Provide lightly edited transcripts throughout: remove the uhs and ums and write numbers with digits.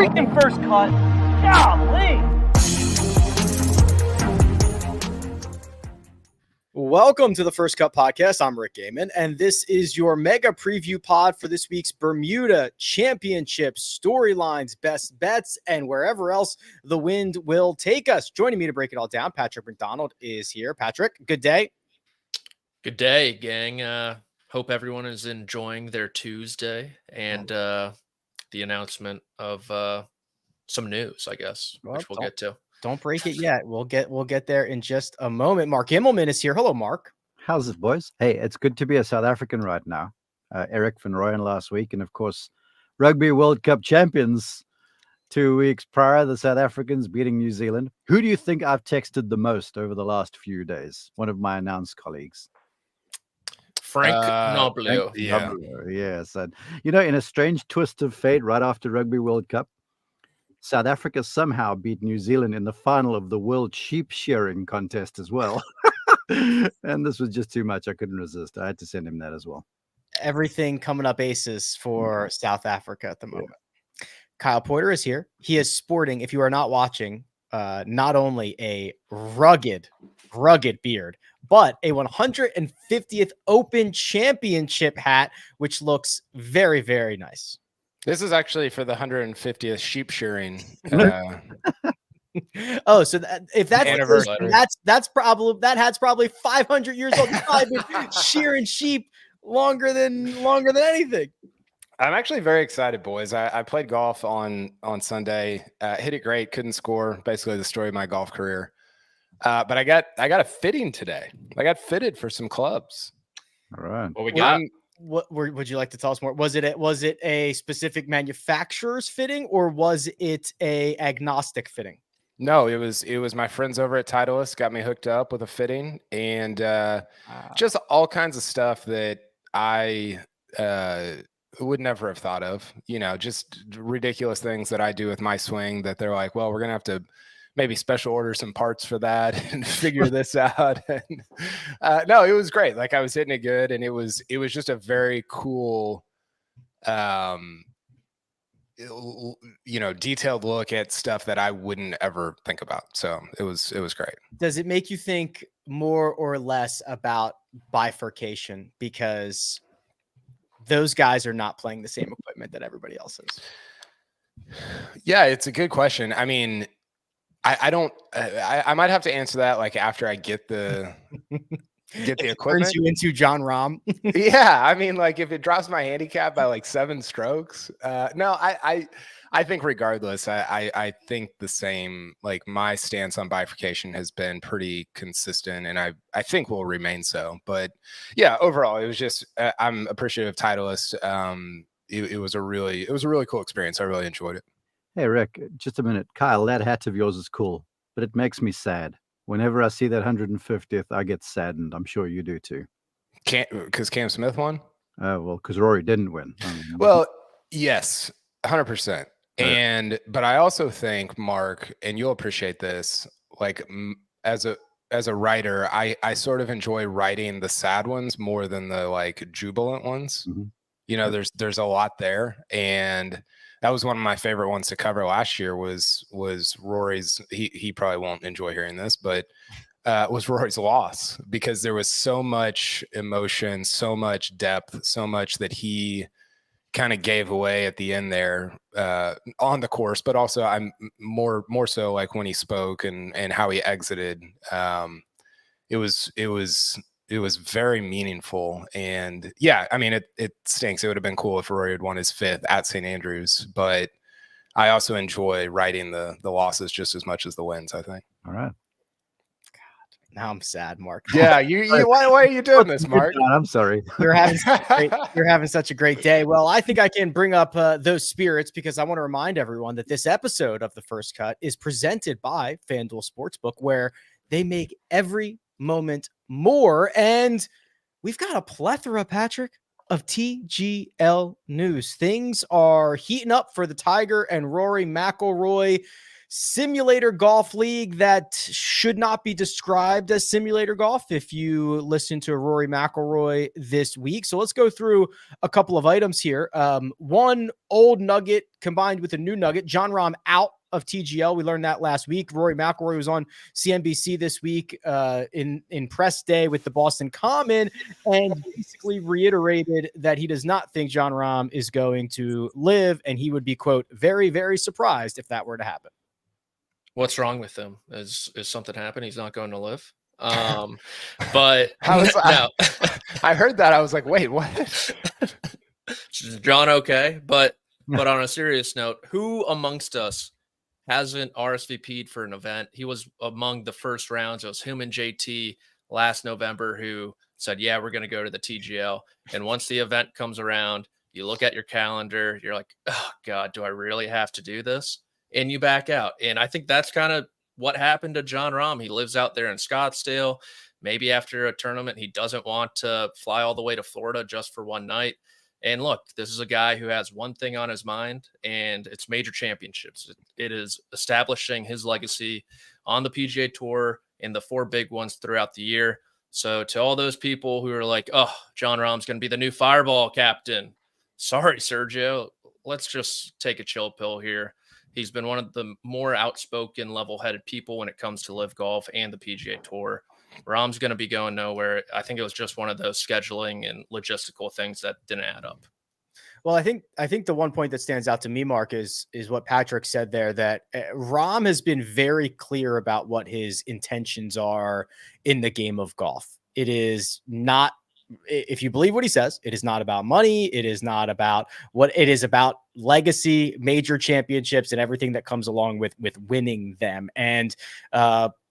freaking first cut. Golly. Welcome to the First Cut Podcast. I'm Rick Gehman, and this is your mega preview pod for this week's Bermuda Championship storylines, best bets, and wherever else the wind will take us. Joining me to break it all down, Patrick McDonald is here. Patrick, good day. Good day, gang. Hope everyone is enjoying their Tuesday and the announcement of some news, I guess, which we'll get to. Don't break it yet. We'll get there in just a moment. Mark Immelman is here. Hello, Mark. How's it, boys? Hey, it's good to be a South African right now. Eric van Rooyen last week, and of course, Rugby World Cup champions 2 weeks prior, the South Africans beating New Zealand. Who do you think I've texted the most over the last few days? One of my announced colleagues. Frank Noblio. Yeah. Yes. And, in a strange twist of fate, right after Rugby World Cup, South Africa somehow beat New Zealand in the final of the World Sheep Shearing contest as well. And this was just too much. I couldn't resist. I had to send him that as well. Everything coming up aces for South Africa at the moment. Yeah. Kyle Porter is here. He is sporting, if you are not watching, not only a rugged beard, but a 150th Open Championship hat, which looks very, very nice. This is actually for the 150th sheep shearing. Oh, so if that's that's probably that hat's probably 500 years old. It's probably been shearing sheep longer than anything. I'm actually very excited, boys. I played golf on Sunday. Hit it great. Couldn't score. Basically, the story of my golf career. But I got a fitting today. I got fitted for some clubs. All right. What we got? What would you like to tell us more? Was it a specific manufacturer's fitting, or was it a agnostic fitting? No, it was my friends over at Titleist got me hooked up with a fitting, and just all kinds of stuff that I would never have thought of. Just ridiculous things that I do with my swing that they're like, well, we're gonna have to maybe special order some parts for that and figure this out. And, no, it was great. Like, I was hitting it good, and it was just a very cool, detailed look at stuff that I wouldn't ever think about. So it was great. Does it make you think more or less about bifurcation, because those guys are not playing the same equipment that everybody else is? Yeah, it's a good question. I mean, I might have to answer that like after I get the equipment. Turns you into Jon Rahm. Yeah, I mean, like if it drops my handicap by like 7 strokes. No, I think regardless, I think the same. Like, my stance on bifurcation has been pretty consistent, and I think will remain so. But yeah, overall, it was just I'm appreciative of Titleist. It was a really cool experience. I really enjoyed it. Hey, Rick, just a minute. Kyle, that hat of yours is cool, but it makes me sad. Whenever I see that 150th, I get saddened. I'm sure you do too. Because Cam Smith won? Well, because Rory didn't win. Well, yes, 100%. But I also think, Mark, and you'll appreciate this, like as a writer, I sort of enjoy writing the sad ones more than the like jubilant ones. Mm-hmm. There's a lot there, and that was one of my favorite ones to cover last year was Rory's. He probably won't enjoy hearing this, but was Rory's loss, because there was so much emotion, so much depth, so much that he kind of gave away at the end there on the course, but also I'm more so like when he spoke and how he exited. It was very meaningful. And yeah, I mean, it stinks. It would have been cool if Rory had won his 5th at St. Andrews, but I also enjoy writing the losses just as much as the wins, I think. All right. God, now I'm sad, Mark. Yeah. Why are you doing this, Mark? I'm sorry. You're having such a great day. Well, I think I can bring up those spirits, because I want to remind everyone that this episode of The First Cut is presented by FanDuel Sportsbook, where they make every moment more. And we've got a plethora, Patrick, of TGL news. Things are heating up for the Tiger and Rory McIlroy simulator golf league that should not be described as simulator golf if you listen to Rory McIlroy this week. So let's go through a couple of items here. One old nugget combined with a new nugget. Jon Rahm out of TGL. We learned that last week. Rory McIlroy was on CNBC this week in press day with the Boston Common and basically reiterated that he does not think Jon Rahm is going to live, and he would be, quote, very, very surprised if that were to happen. What's wrong with him? Is something happened? He's not going to live. But I heard that. I was like, wait, what? John, okay. But on a serious note, who amongst us hasn't RSVP'd for an event? He was among the first rounds. It was him and JT last November who said, yeah, we're going to go to the TGL. And once the event comes around, you look at your calendar, you're like, oh God, do I really have to do this? And you back out. And I think that's kind of what happened to Jon Rahm. He lives out there in Scottsdale. Maybe after a tournament, he doesn't want to fly all the way to Florida just for one night. And look, this is a guy who has one thing on his mind, and it's major championships. It is establishing his legacy on the PGA Tour in the 4 big ones throughout the year. So to all those people who are like, oh, Jon Rahm's going to be the new Fireball captain. Sorry, Sergio. Let's just take a chill pill here. He's been one of the more outspoken, level-headed people when it comes to live golf and the PGA Tour. Rahm's going to be going nowhere. I think it was just one of those scheduling and logistical things that didn't add up. Well, I think the one point that stands out to me, Mark, is what Patrick said there, that Rahm has been very clear about what his intentions are in the game of golf. It is not, if you believe what he says, it is not about money. It is not about what it is about legacy, major championships, and everything that comes along with winning them. And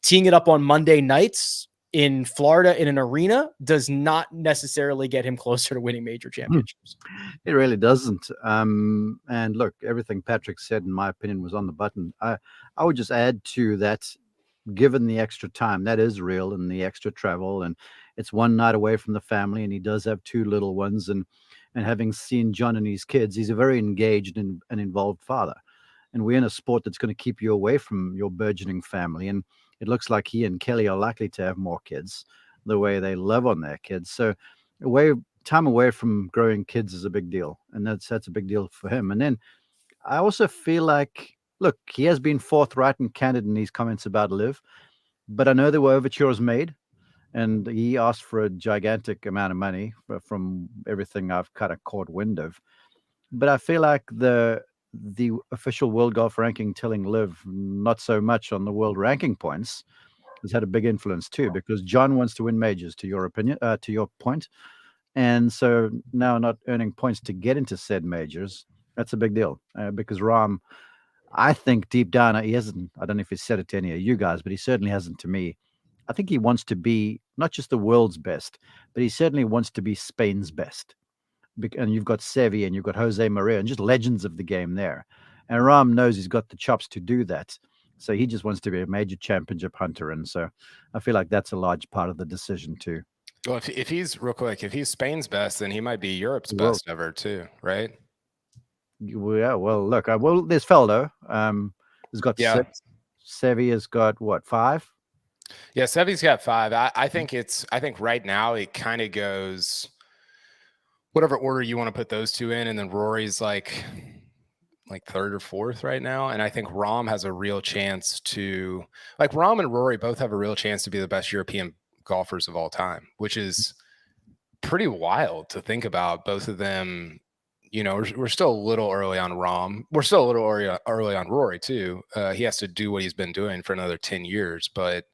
teeing it up on Monday nights in Florida in an arena does not necessarily get him closer to winning major championships. It really doesn't. And look, everything Patrick said, in my opinion, was on the button. I would just add to that, given the extra time, that is real, and the extra travel, and it's one night away from the family, and he does have 2 little ones. And having seen John and his kids, he's a very engaged and involved father. And we're in a sport that's going to keep you away from your burgeoning family. And it looks like he and Kelly are likely to have more kids, the way they love on their kids. So time away from growing kids is a big deal. And that's a big deal for him. And then I also feel like, look, he has been forthright and candid in his comments about live, but I know there were overtures made, and he asked for a gigantic amount of money from everything I've kind of caught wind of. But I feel like the official world golf ranking telling live not so much on the world ranking points has had a big influence too, because John wants to win majors, to your opinion, to your point. And so now not earning points to get into said majors, that's a big deal, because Rahm, I think deep down, he hasn't, I don't know if he said it to any of you guys, but he certainly hasn't to me. I think he wants to be not just the world's best, but he certainly wants to be Spain's best. And you've got Seve and you've got Jose Maria and just legends of the game there. And Rahm knows he's got the chops to do that. So he just wants to be a major championship hunter. And so I feel like that's a large part of the decision too. Well, if he's real quick, if he's Spain's best, then he might be Europe's best ever too, right? Yeah, well, look, there's Feldo. He's got 6. Seve has got what, 5? Yeah, Seve's got 5. I think right now it kind of goes whatever order you want to put those 2 in, and then Rory's like 3rd or 4th right now. And I think Rahm has a real chance to, like, Rahm and Rory both have a real chance to be the best European golfers of all time, which is pretty wild to think about. Both of them, you know, we're still a little early on Rahm. We're still a little early on Rory too. He has to do what he's been doing for another 10 years, but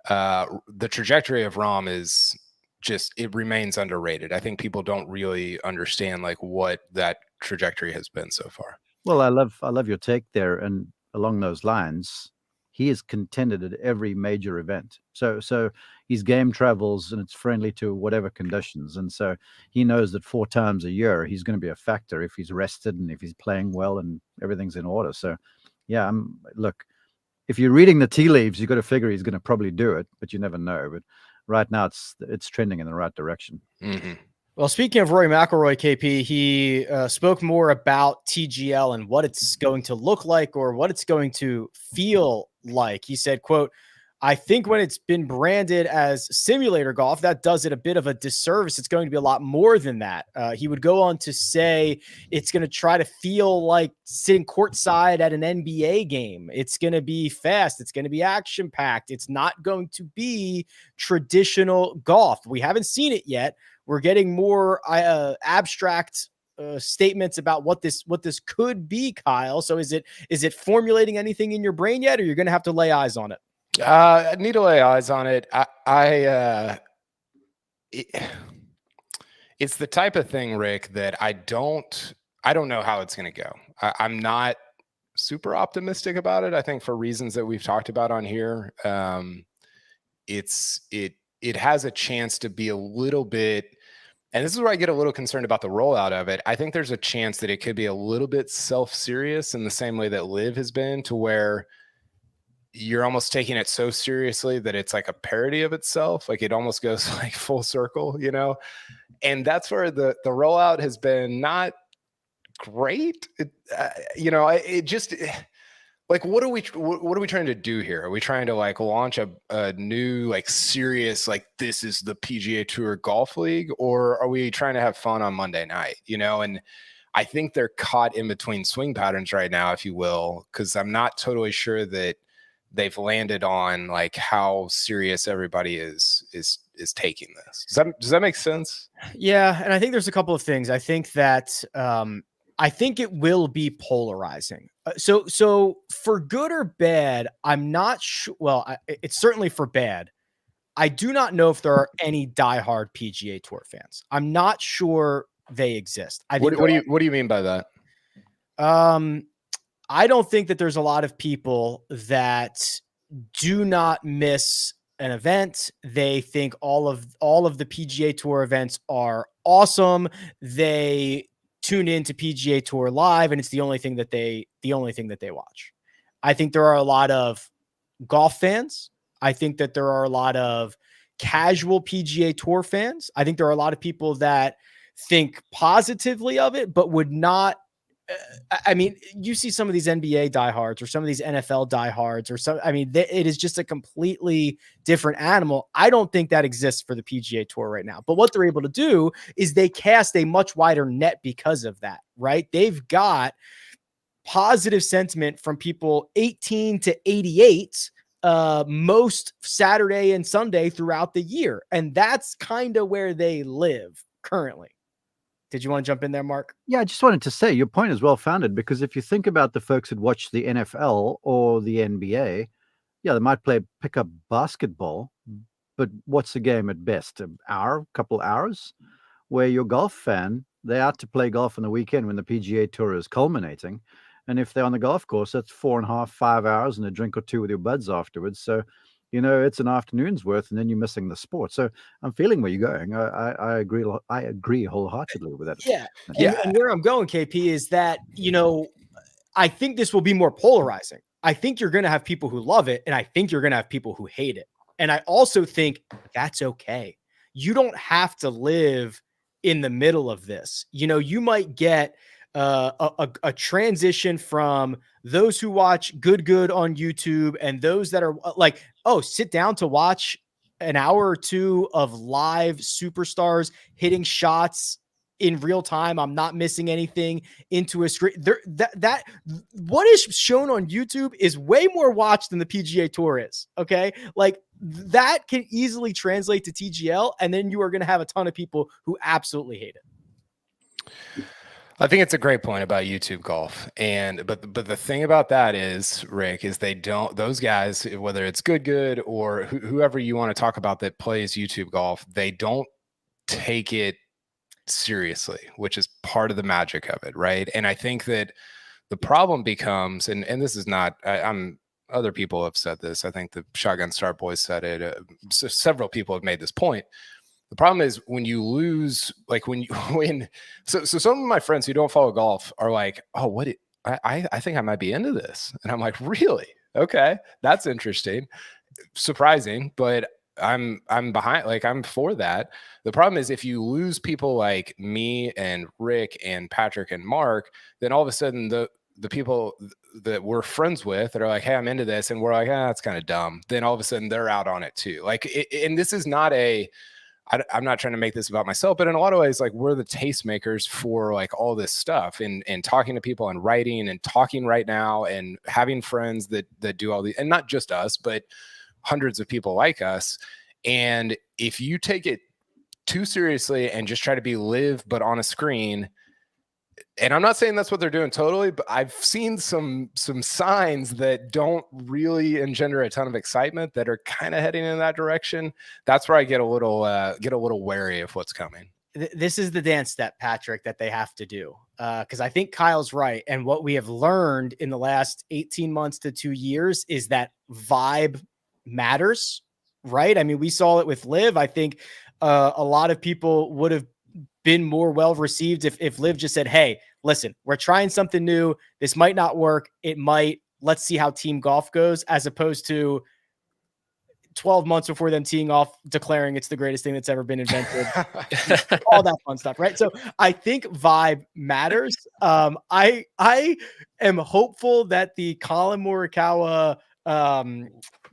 the trajectory of Rahm is just, it remains underrated. I think people don't really understand like what that trajectory has been so far. Well, I love your take there, and along those lines, he is contended at every major event. So his game travels and it's friendly to whatever conditions, and so he knows that 4 times a year he's going to be a factor if he's rested and if he's playing well and everything's in order. So, yeah, look, if you're reading the tea leaves, you've got to figure he's going to probably do it, but you never know. But right now, it's trending in the right direction. Mm-hmm. Well, speaking of Rory McIlroy, KP, he spoke more about TGL and what it's going to look like or what it's going to feel like. He said, quote, I think when it's been branded as simulator golf, that does it a bit of a disservice. It's going to be a lot more than that. He would go on to say it's going to try to feel like sitting courtside at an NBA game. It's going to be fast. It's going to be action packed. It's not going to be traditional golf. We haven't seen it yet. We're getting more abstract statements about what this could be, Kyle. So is it formulating anything in your brain yet, or you're going to have to lay eyes on it? I need to lay eyes on it. It's the type of thing, Rick, that I don't know how it's going to go. I'm not super optimistic about it. I think for reasons that we've talked about on here, it has a chance to be a little bit, and this is where I get a little concerned about the rollout of it. I think there's a chance that it could be a little bit self-serious in the same way that Live has been, to where you're almost taking it so seriously that it's like a parody of itself. Like it almost goes like full circle, you know? And that's where the rollout has been not great. Like, what are we trying to do here? Are we trying to like launch a new, like serious, like this is the PGA Tour Golf League, or are we trying to have fun on Monday night, you know? And I think they're caught in between swing patterns right now, if you will, because I'm not totally sure that they've landed on like how serious everybody is taking this. Does that make sense? Yeah. And I think there's a couple of things. I think that, I think it will be polarizing. So for good or bad, I'm not sure. Well, it's certainly for bad. I do not know if there are any diehard PGA Tour fans. I'm not sure they exist. What do you mean by that? I don't think that there's a lot of people that do not miss an event. They think all of the PGA Tour events are awesome. They tune into PGA Tour Live, and it's the only thing that they watch. I think there are a lot of golf fans. I think that there are a lot of casual PGA Tour fans. I think there are a lot of people that think positively of it, but would not. I mean, you see some of these NBA diehards or some of these NFL diehards or some, I mean, it is just a completely different animal. I don't think that exists for the PGA Tour right now, but what they're able to do is they cast a much wider net because of that, right? They've got positive sentiment from people 18 to 88 most Saturday and Sunday throughout the year. And that's kind of where they live currently. Did you want to jump in there, Mark? Yeah, I just wanted to say your point is well founded, because if you think about the folks that watch the NFL or the NBA, yeah, they might pick up basketball, but what's the game at best? An hour, couple hours? Where your golf fan, they're out to play golf on the weekend when the PGA Tour is culminating. And if they're on the golf course, that's 4.5, 5 hours and a drink or two with your buds afterwards. So, you know, it's an afternoon's worth, and then you're missing the sport. So I'm feeling where you're going. I agree. I agree wholeheartedly with that. Yeah. And where I'm going, KP, is that, you know, I think this will be more polarizing. I think you're going to have people who love it, and I think you're going to have people who hate it. And I also think that's okay. You don't have to live in the middle of this. You know, you might get a transition from those who watch good on YouTube and those that are like, oh, sit down to watch an hour or two of live superstars hitting shots in real time. I'm not missing anything into a screen. That what is shown on YouTube is way more watched than the PGA Tour is. Okay. Like that can easily translate to TGL. And then you are going to have a ton of people who absolutely hate it. I think it's a great point about YouTube golf. But the thing about that is, Rick, is those guys, whether it's good or whoever you want to talk about that plays YouTube golf, they don't take it seriously, which is part of the magic of it, right? And I think that the problem becomes, and this is not, other people have said this. I think the Shotgun Start Boys said it. So several people have made this point. The problem is when you lose, like so some of my friends who don't follow golf are like, oh, I think I might be into this. And I'm like, really? Okay. That's interesting. Surprising. But I'm behind, like I'm for that. The problem is if you lose people like me and Rick and Patrick and Mark, then all of a sudden the people that we're friends with that are like, hey, I'm into this, and we're like, that's kind of dumb. Then all of a sudden they're out on it too. Like, and this is not I'm not trying to make this about myself, but in a lot of ways, like we're the tastemakers for like all this stuff and talking to people and writing and talking right now and having friends that do all these, and not just us, but hundreds of people like us. And if you take it too seriously and just try to be live, but on a screen, and I'm not saying that's what they're doing totally, but I've seen some signs that don't really engender a ton of excitement that are kind of heading in that direction. That's where I get a little wary of what's coming. This is the dance step, Patrick, that they have to do. Because I think Kyle's right. And what we have learned in the last 18 months to 2 years is that vibe matters, right? I mean, we saw it with Liv. I think a lot of people would have been more well received if Liv just said, hey, listen, we're trying something new. This might not work. It might. Let's see how team golf goes, as opposed to 12 months before them teeing off, declaring it's the greatest thing that's ever been invented. All that fun stuff, right? So I think vibe matters. I am hopeful that the Colin Morikawa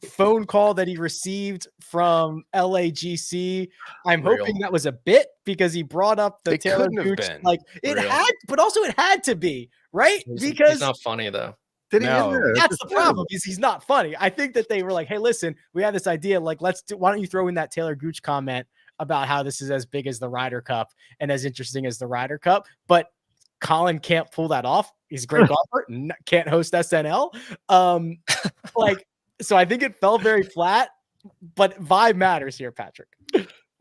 phone call that he received from LAGC, I'm hoping that was a bit, because he brought up the Taylor Gooch, like it had, but also it had to be, right? Because he's not funny though. That's the problem. He's not funny. I think that they were like, hey, listen, we have this idea. Like, why don't you throw in that Taylor Gooch comment about how this is as big as the Ryder Cup and as interesting as the Ryder Cup? But Colin can't pull that off. He's a great golfer, can't host SNL. So I think it fell very flat, but vibe matters here, Patrick.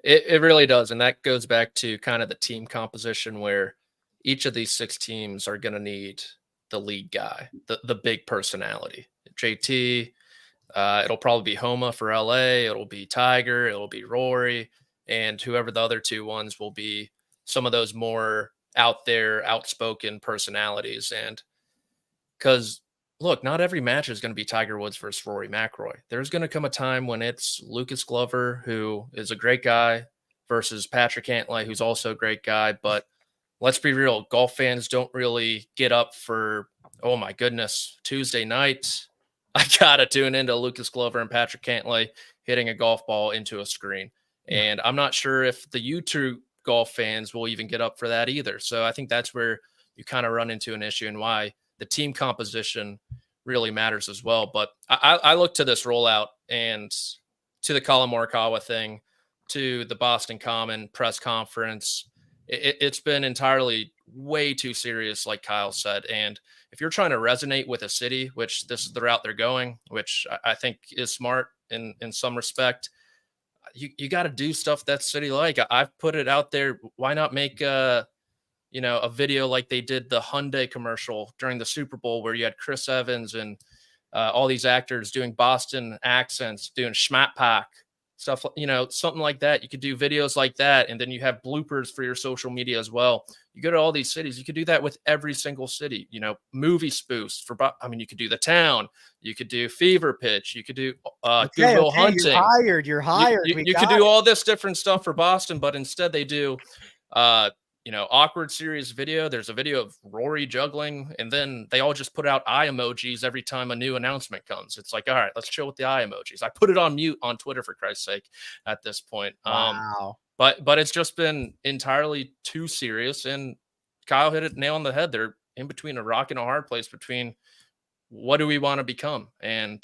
It really does. And that goes back to kind of the team composition, where each of these 6 teams are going to need the lead guy, the big personality. JT, it'll probably be Homa for LA. It'll be Tiger. It'll be Rory. And whoever the other 2 ones will be, some of those more out there, outspoken personalities. And because, look, not every match is going to be Tiger Woods versus Rory McIlroy. There's going to come a time when it's Lucas Glover, who is a great guy, versus Patrick Cantlay, who's also a great guy. But let's be real, golf fans don't really get up for, oh my goodness, Tuesday night, I got to tune into Lucas Glover and Patrick Cantlay hitting a golf ball into a screen. And I'm not sure if the YouTube golf fans will even get up for that either. So I think that's where you kind of run into an issue, and why the team composition really matters as well. But I look to this rollout and to the Colin Morikawa thing, to the Boston Common press conference. It's been entirely way too serious, like Kyle said. And if you're trying to resonate with a city, which this is the route they're going, which I think is smart in some respect, you got to do stuff that's city-like. I've put it out there. Why not make a video like they did the Hyundai commercial during the Super Bowl, where you had Chris Evans and all these actors doing Boston accents, doing schmat pack stuff, something like that. You could do videos like that, and then you have bloopers for your social media as well. You go to all these cities, you could do that with every single city. Movie spoofs you could do The Town, you could do Fever Pitch, you could do Good Will Hunting. You're hired. You could do all this different stuff for Boston, but instead they do awkward serious video. There's a video of Rory juggling, and then they all just put out eye emojis every time a new announcement comes. It's like, all right, let's chill with the eye emojis. I put it on mute on Twitter, for Christ's sake, at this point. Wow. But it's just been entirely too serious, and Kyle hit it nail on the head. They're in between a rock and a hard place between what do we want to become, and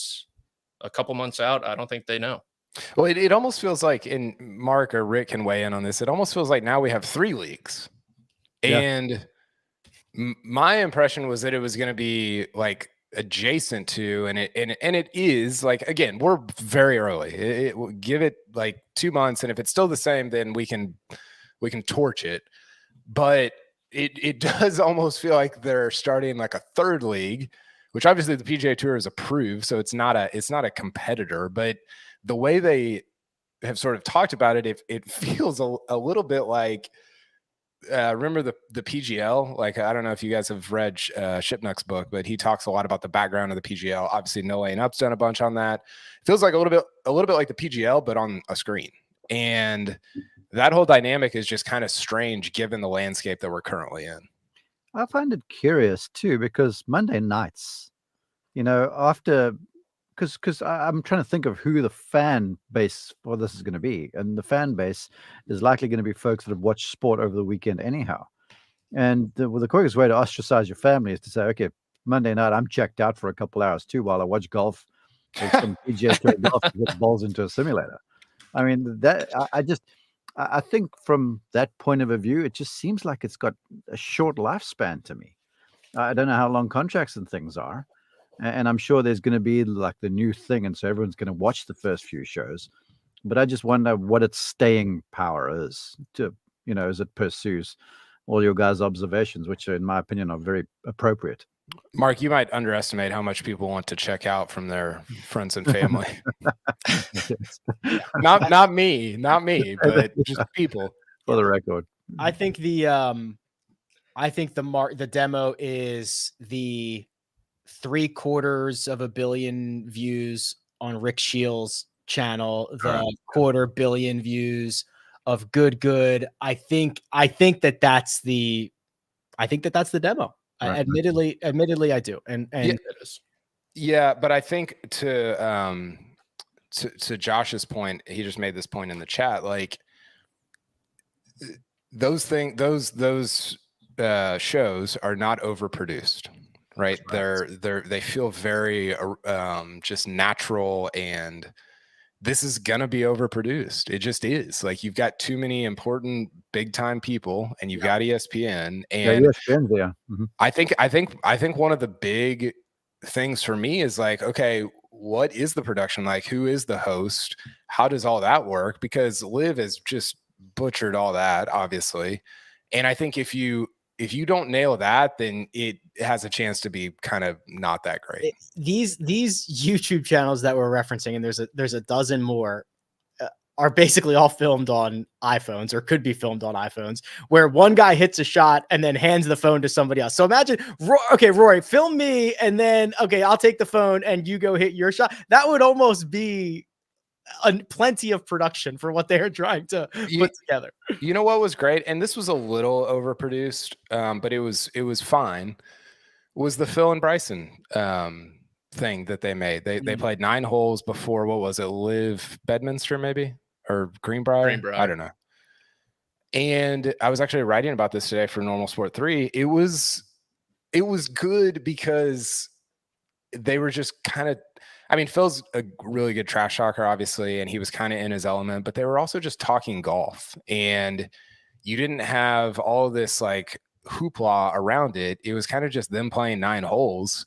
a couple months out, I don't think they know. Well, it almost feels like, and Mark or Rick can weigh in on this, it almost feels like now we have 3 leagues. Yeah. And my impression was that it was going to be like adjacent to, and it is, like, again, we're very early. Give it like 2 months, and if it's still the same, then we can torch it. But it does almost feel like they're starting like a 3rd league, which obviously the PGA Tour has approved, so it's not a competitor, but the way they have sort of talked about it, it feels a little bit like remember the PGL? Like, I don't know if you guys have read Shipnuck's book, but he talks a lot about the background of the PGL. Obviously, No Laying Up's done a bunch on that. It feels like a little bit like the PGL, but on a screen. And that whole dynamic is just kind of strange given the landscape that we're currently in. I find it curious too, because Monday nights, after because I'm trying to think of who the fan base for this is going to be. And the fan base is likely going to be folks that have watched sport over the weekend anyhow. And the quickest way to ostracize your family is to say, okay, Monday night, I'm checked out for a couple hours too while I watch golf or some PGA Tour golf to get balls into a simulator. I mean, I think from that point of view, it just seems like it's got a short lifespan to me. I don't know how long contracts and things are. And I'm sure there's going to be like the new thing. And so everyone's going to watch the first few shows. But I just wonder what its staying power is as it pursues all your guys' observations, which in my opinion are very appropriate. Mark, you might underestimate how much people want to check out from their friends and family. not me, but just people. For the record. I think the demo is the 750 million views on Rick Shields' channel, the 250 million views of Good. I think that's the demo. Right. Admittedly, I do, and yeah, it is. Yeah, but I think to Josh's point, he just made this point in the chat. Like those shows are not overproduced, right? They feel very just natural, and this is gonna be overproduced. It just is. Like you've got too many important big time people, and you've got ESPN, and ESPN's there. Mm-hmm. I think one of the big things for me is like, okay, what is the production like? Who is the host? How does all that work? Because Liv has just butchered all that, obviously. And I think if you don't nail that, then it has a chance to be kind of not that great. These YouTube channels that we're referencing, and there's a dozen more, are basically all filmed on iPhones, or could be filmed on iPhones, where one guy hits a shot and then hands the phone to somebody else. So imagine, okay, Rory, film me, and then, okay, I'll take the phone and you go hit your shot. That would almost be plenty of production for what they're trying to put together. You know what was great, and this was a little overproduced, but it was fine, was the Phil and Bryson thing that they made. They played 9 holes before, what was it, Liv Bedminster maybe, or Greenbrier? I don't know. And I was actually writing about this today for Normal Sport 3. It was good because they were just kind of, I mean, Phil's a really good trash talker, obviously, and he was kind of in his element, but they were also just talking golf, and you didn't have all this like hoopla around it. It was kind of just them playing 9 holes,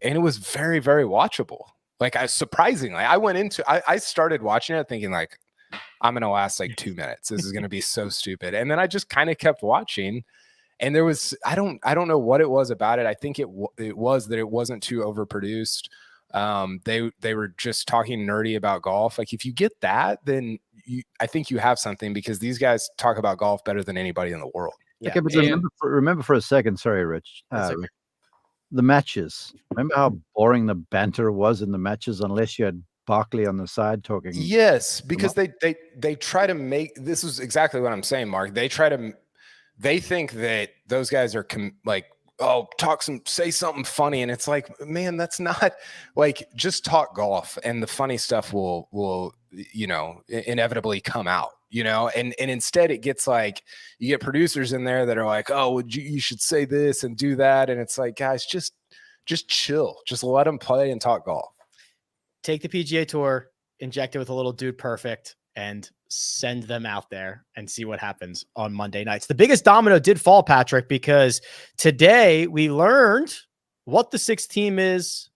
and it was very, very watchable. Like surprisingly, I started watching it thinking like, I'm going to last like 2 minutes. This is going to be so stupid. And then I just kind of kept watching, and there was, I don't know what it was about it. I think it was that it wasn't too overproduced. They were just talking nerdy about golf. Like if you get that, then I think you have something, because these guys talk about golf better than anybody in the world. Yeah. Okay, but remember for a second, sorry, Rich, Rick, the matches. Remember how boring the banter was in the matches, unless you had Barkley on the side talking? Yes, because they try to make, this is exactly what I'm saying, Mark. They think that those guys are like, oh, say something funny. And it's like, man, that's not, like, just talk golf and the funny stuff will, inevitably come out, and instead it gets like, you get producers in there that are like, oh, you should say this and do that. And it's like, guys, just chill, just let them play and talk golf. Take the PGA Tour, inject it with a little Dude Perfect, and send them out there and see what happens on Monday nights. The biggest domino did fall, Patrick, because today we learned what the 6th team is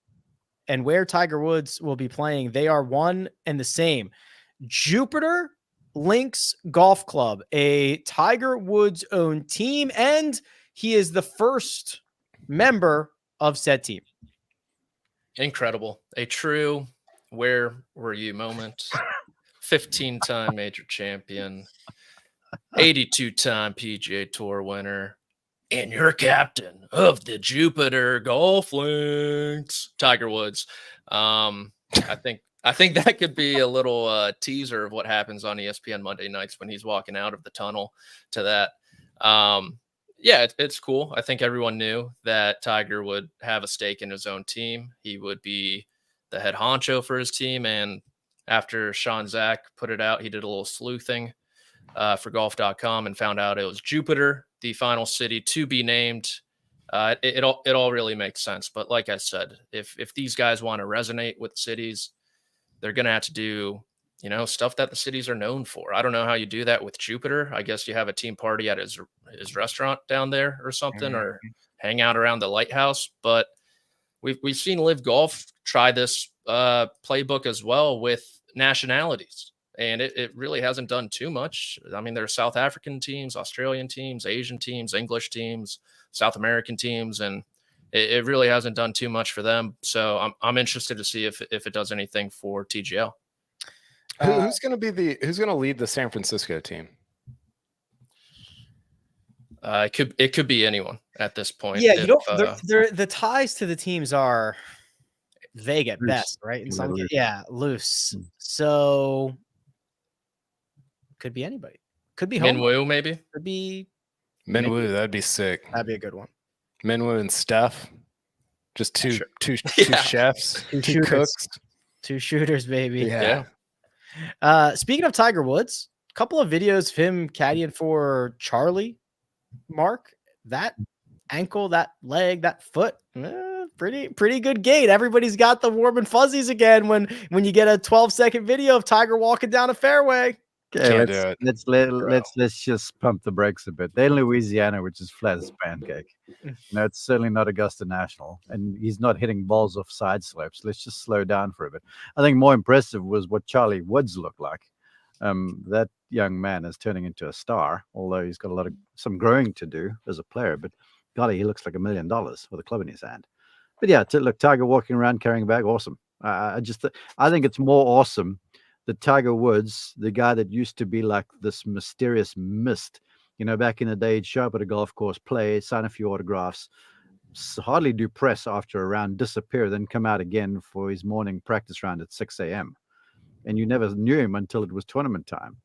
and where Tiger Woods will be playing. They are one and the same. Jupiter Links Golf Club, a Tiger Woods owned team, and he is the first member of said team. Incredible. A true where were you moment. 15-time major champion. 82-time PGA Tour winner, and your captain of the Jupiter Golf Links, Tiger Woods. I think that could be a little teaser of what happens on ESPN Monday nights when he's walking out of the tunnel to that. Yeah, it's cool. I think everyone knew that Tiger would have a stake in his own team. He would be the head honcho for his team. And after Sean Zach put it out, he did a little sleuthing for golf.com and found out it was Jupiter, the final city to be named. It all really makes sense. But like I said, if these guys want to resonate with cities, they're going to have to do, stuff that the cities are known for. I don't know how you do that with Jupiter. I guess you have a team party at his restaurant down there or something, or hang out around the lighthouse. But we've seen Live Golf try this playbook as well with nationalities, and it really hasn't done too much. I mean, there are South African teams, Australian teams, Asian teams, English teams, South American teams, and it really hasn't done too much for them. So I'm interested to see if it does anything for TGL. Who's going to lead the San Francisco team? It could be anyone at this point. Yeah, the ties to the teams are vague at best, right? In some loose. So could be anybody. Could be Minwoo, maybe. Could be Minwoo. That'd be sick. That'd be a good one. Minwoo and Steph, just two chefs, two cooks, 2 shooters, baby. Yeah. Speaking of Tiger Woods, a couple of videos of him caddying for Charlie, Mark. That ankle, that leg, that foot, pretty good gait. Everybody's got the warm and fuzzies again when you get a 12-second video of Tiger walking down a fairway. Okay, let's just pump the brakes a bit. They're in Louisiana, which is flat as a pancake. It's certainly not Augusta National, and he's not hitting balls off side slopes. Let's just slow down for a bit. I think more impressive was what Charlie Woods looked like. That young man is turning into a star, although he's got some growing to do as a player. But golly, he looks like $1 million with a club in his hand. But yeah, look, Tiger walking around carrying a bag, awesome. I think it's more awesome that Tiger Woods, the guy that used to be like this mysterious mist, back in the day, he'd show up at a golf course, play, sign a few autographs, hardly do press after a round, disappear, then come out again for his morning practice round at 6 a.m. And you never knew him until it was tournament time.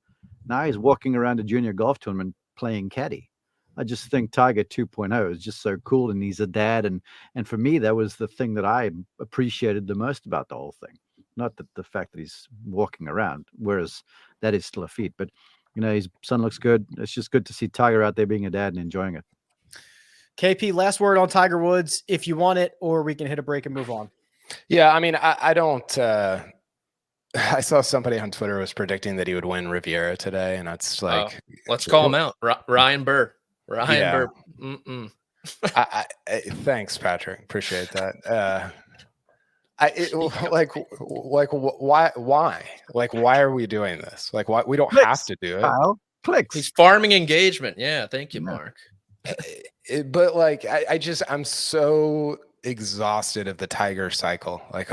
Now he's walking around a junior golf tournament playing caddy. I just think Tiger 2.0 is just so cool, and he's a dad. And for me, that was the thing that I appreciated the most about the whole thing. Not that the fact that he's walking around, whereas that is still a feat. But, his son looks good. It's just good to see Tiger out there being a dad and enjoying it. KP, last word on Tiger Woods, if you want it, or we can hit a break and move on. Yeah, I mean, I don't I saw somebody on Twitter was predicting that he would win Riviera today, and it's like, let's call him out. Ryan Burr. Burr. Thanks, Patrick. Appreciate that. Why? Like, why are we doing this? Like, why we don't have to do it? Kyle, clicks. He's farming engagement. Yeah, thank you, Mark. But like, I'm so exhausted of the Tiger cycle. Like,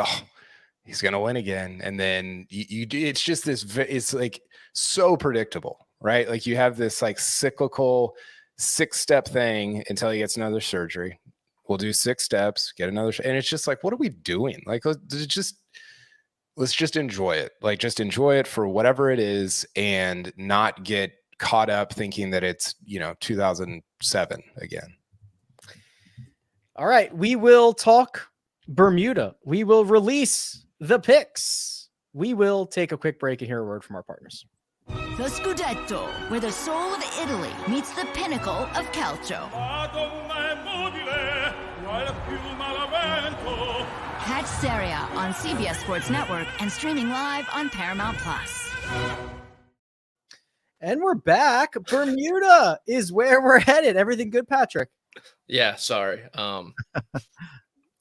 he's gonna win again, and then you do. It's just this. It's like so predictable, right? Like you have this like cyclical 6-step thing until he gets another surgery. We'll do 6 steps, get another, and it's just like, what are we doing? Like, let's just enjoy it. Like, just enjoy it for whatever it is, and not get caught up thinking that it's 2007 again. All right, we will talk Bermuda. We will release the picks. We will take a quick break and hear a word from our partners. The Scudetto, where the soul of Italy meets the pinnacle of calcio. Catch Serie A on CBS Sports Network and streaming live on Paramount Plus. And we're back. Bermuda is where we're headed. Everything good, Patrick? Yeah, sorry. I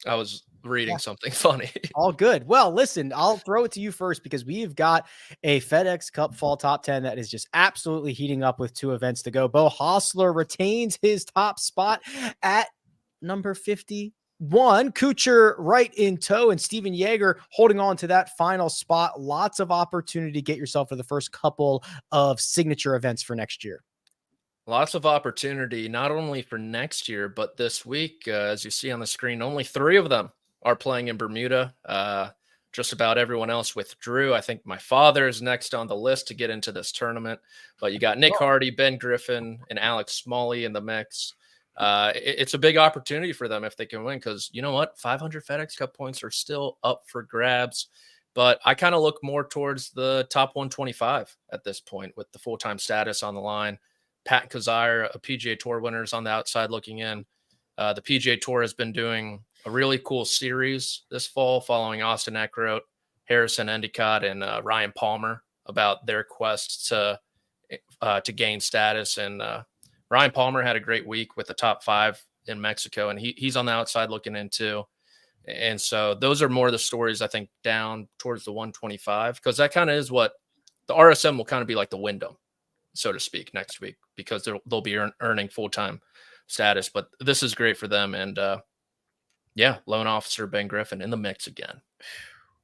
was reading something funny. All good. Well, listen, I'll throw it to you first because we've got a FedExCup Fall Top 10 that is just absolutely heating up with 2 events to go. Beau Hossler retains his top spot at number 50 1. Kuchar right in tow, and Steven Yeager holding on to that final spot. Lots of opportunity to get yourself for the first couple of signature events for next year. Lots of opportunity, not only for next year, but this week. As you see on the screen, only 3 of them are playing in Bermuda. Just about everyone else withdrew. I think my father is next on the list to get into this tournament. But you got Nick Hardy, Ben Griffin, and Alex Smalley in the mix. It's a big opportunity for them if they can win, because you know what? 500 FedEx Cup points are still up for grabs. But I kind of look more towards the top 125 at this point with the full-time status on the line. Pat Kazire, a PGA Tour winner, is on the outside looking in. The PGA Tour has been doing a really cool series this fall following Austin Eckroat, Harrison Endicott, and Ryan Palmer about their quest to gain status. And Ryan Palmer had a great week with the top 5 in Mexico, and he's on the outside looking in too. And so those are more the stories, I think, down towards the 125, because that kind of is what the RSM will kind of be like the Wyndham, so to speak, next week, because they'll be earning full-time status. But this is great for them. And loan officer Ben Griffin in the mix again.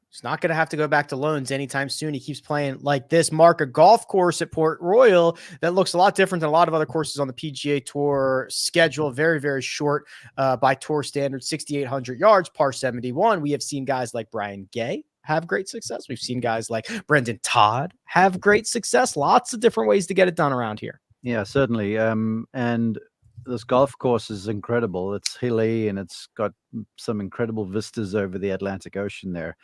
He's not going to have to go back to loans anytime soon. He keeps playing like this. Mark, a golf course at Port Royal that looks a lot different than a lot of other courses on the PGA Tour schedule. Very, very short by tour standards, 6,800 yards, par 71. We have seen guys like Brian Gay have great success. We've seen guys like Brendan Todd have great success. Lots of different ways to get it done around here. Yeah, certainly. And this golf course is incredible. It's hilly and it's got some incredible vistas over the Atlantic Ocean there.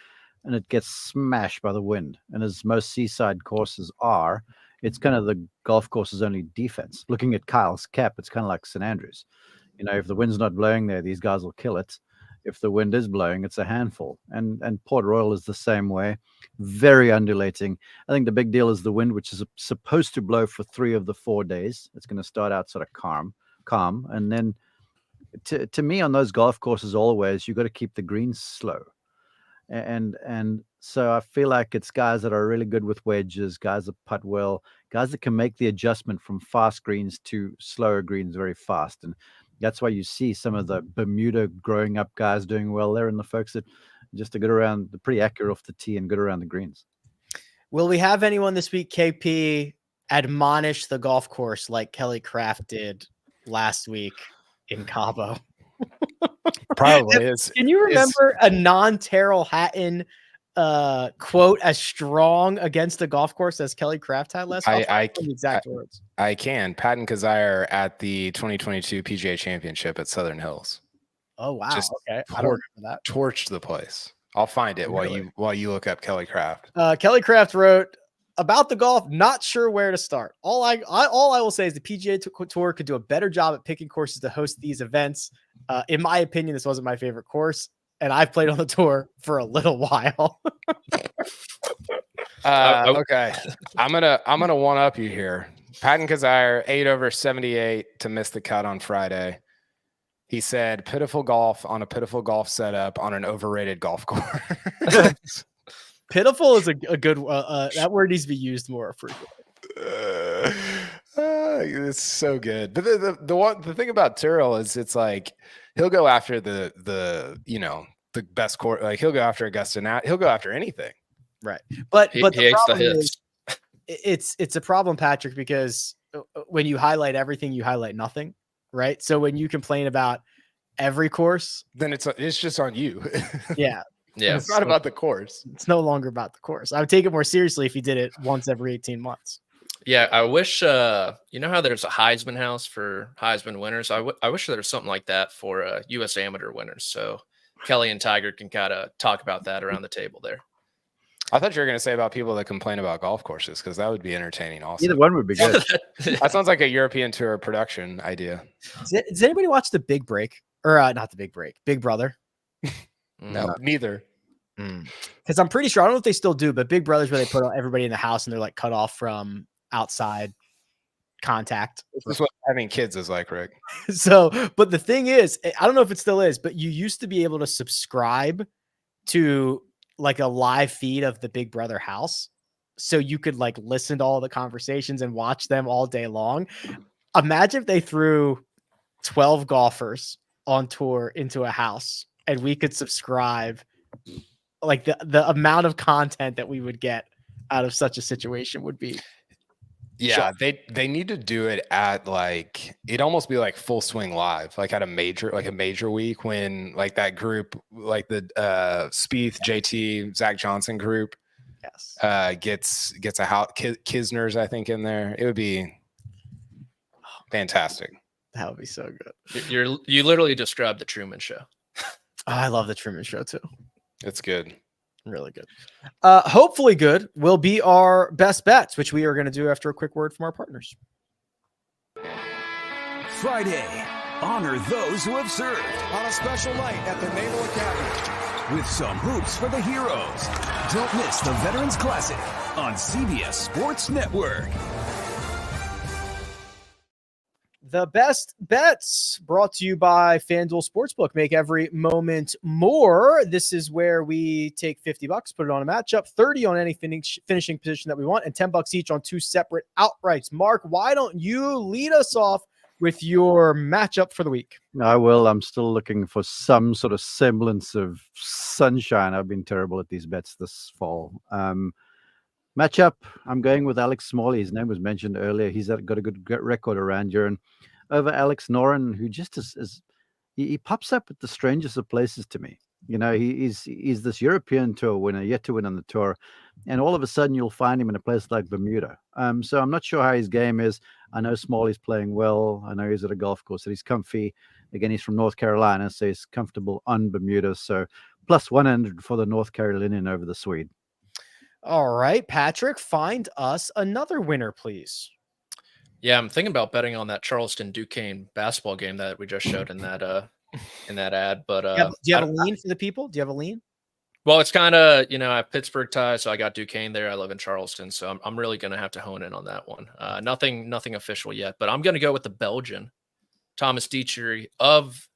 And it gets smashed by the wind. And as most seaside courses are, it's kind of the golf course's only defense. Looking at Kyle's cap, it's kind of like St. Andrews. You know, if the wind's not blowing there, these guys will kill it. If the wind is blowing, it's a handful. And Port Royal is the same way. Very undulating. I think the big deal is the wind, which is supposed to blow for 3 of the 4 days. It's going to start out sort of calm. And then to me, on those golf courses, always, you've got to keep the greens slow. And so I feel like it's guys that are really good with wedges, guys that putt well, guys that can make the adjustment from fast greens to slower greens very fast. And that's why you see some of the Bermuda growing up guys doing well there, and the folks that just are good around, they're pretty accurate off the tee and good around the greens. Will we have anyone this week, KP, admonish the golf course like Kelly Craft did last week in Cabo? Probably is. Can you remember a non-Terrell Hatton quote as strong against the golf course as Kelly Craft had last week? Exact words. I can. Pat and Kazire at the 2022 PGA Championship at Southern Hills. Oh wow! Just okay, I don't remember that. Torched the place. I'll find it while you look up Kelly Craft. Kelly Craft wrote about the golf. Not sure where to start. All I will say is the PGA Tour could do a better job at picking courses to host these events. In my opinion, this wasn't my favorite course, and I've played on the tour for a little while. Okay, I'm gonna one up you here. Patton Kazire 8 over 78 to miss the cut on Friday. He said, "Pitiful golf on a pitiful golf setup on an overrated golf course." Pitiful is a good that word needs to be used more frequently. It's so good. But the thing about Tyrrell is it's like he'll go after the best court. Like he'll go after Augusta. He'll go after anything. Right. But the problem is it's a problem, Patrick, because when you highlight everything, you highlight nothing. Right. So when you complain about every course, then it's just on you. Yeah. Yeah. It's not about the course. It's no longer about the course. I would take it more seriously if you did it once every 18 months. Yeah, I wish, you know how there's a Heisman house for Heisman winners? I wish there was something like that for U.S. amateur winners. So Kelly and Tiger can kind of talk about that around the table there. I thought you were going to say about people that complain about golf courses, because that would be entertaining also. Either one would be good. That sounds like a European Tour production idea. Does anybody watch The Big Break? Or not The Big Break, Big Brother? No, neither. Because I'm pretty sure, I don't know if they still do, but Big Brother's where they put everybody in the house and they're like cut off from outside contact. This is what having kids is like, Rick. So, but the thing is, I don't know if it still is, but you used to be able to subscribe to like a live feed of the Big Brother house. So you could like listen to all the conversations and watch them all day long. Imagine if they threw 12 golfers on tour into a house and we could subscribe, like the amount of content that we would get out of such a situation would be. Yeah, they need to do it at like, it'd almost be like Full Swing Live, like at a major week when like that group, like the Spieth, JT, Zach Johnson group, Yes, gets a house, Kisner's I think in there. It would be fantastic. that would be so good. You literally described the Truman Show. Oh, I love the Truman Show too. It's good. Really good. Hopefully good will be our best bets, which we are going to do after a quick word from our partners. Friday, honor those who have served. On a special night at the Naval Academy. With some hoops for the heroes. Don't miss the Veterans Classic on CBS Sports Network. The best bets brought to you by FanDuel Sportsbook. Make every moment more. This is where we take $50, put it on a matchup, 30 on any finishing position that we want, and $10 each on two separate outrights. Mark, why don't you lead us off with your matchup for the week? I will. I'm still looking for some sort of semblance of sunshine. I've been terrible at these bets this fall. Matchup, I'm going with Alex Smalley. His name was mentioned earlier. He's got a good record around here. And over Alex Noren, who just he pops up at the strangest of places to me. You know, he's this European Tour winner, yet to win on the tour. And all of a sudden, you'll find him in a place like Bermuda. So I'm not sure how his game is. I know Smalley's playing well. I know he's at a golf course that he's comfy. Again, he's from North Carolina, so he's comfortable on Bermuda. So plus 100 for the North Carolinian over the Swede. All right, Patrick, find us another winner, please. Yeah, I'm thinking about betting on that Charleston Duquesne basketball game that we just showed in that ad. But do you have a lean for the people? Do you have a lean? Well, it's kind of, I have Pittsburgh ties, so I got Duquesne there. I live in Charleston, so I'm really going to have to hone in on that one. Nothing official yet, but I'm going to go with the Belgian, Thomas Dietrich of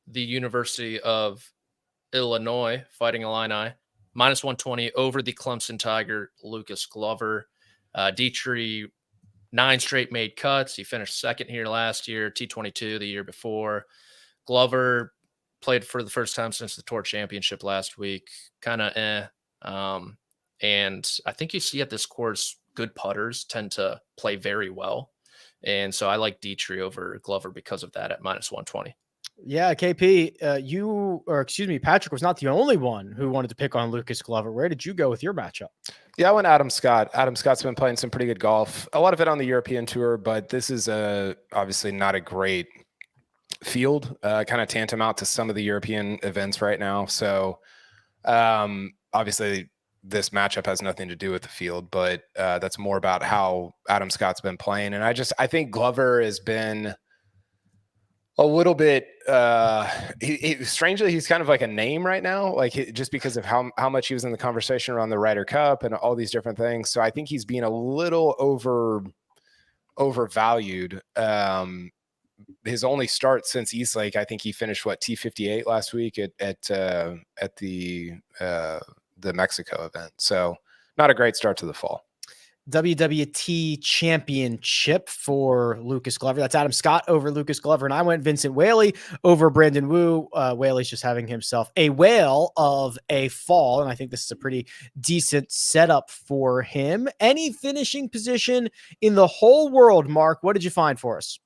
the University of Illinois, Fighting Illini. Minus 120 over the Clemson Tiger, Lucas Glover. Dietrich, 9 straight made cuts. He finished second here last year, T22 the year before. Glover played for the first time since the Tour Championship last week. Kind of and I think you see at this course, good putters tend to play very well. And so I like Dietrich over Glover because of that at minus 120. Yeah, KP, Patrick was not the only one who wanted to pick on Lucas Glover. Where did you go with your matchup? Yeah, I went Adam Scott. Adam Scott's been playing some pretty good golf. A lot of it on the European Tour, but this is obviously not a great field, kind of tantamount to some of the European events right now. So obviously this matchup has nothing to do with the field, but that's more about how Adam Scott's been playing. And I think Glover has been a little bit strangely, he's kind of like a name right now, like just because of how much he was in the conversation around the Ryder Cup and all these different things. So I think he's being a little overvalued. His only start since Eastlake, I think he finished T58 last week at the Mexico event. So not a great start to the fall. WWT Championship for Lucas Glover. That's Adam Scott over Lucas Glover. And I went Vincent Whaley over Brandon Wu. Whaley's just having himself a whale of a fall. And I think this is a pretty decent setup for him. Any finishing position in the whole world, Mark, what did you find for us?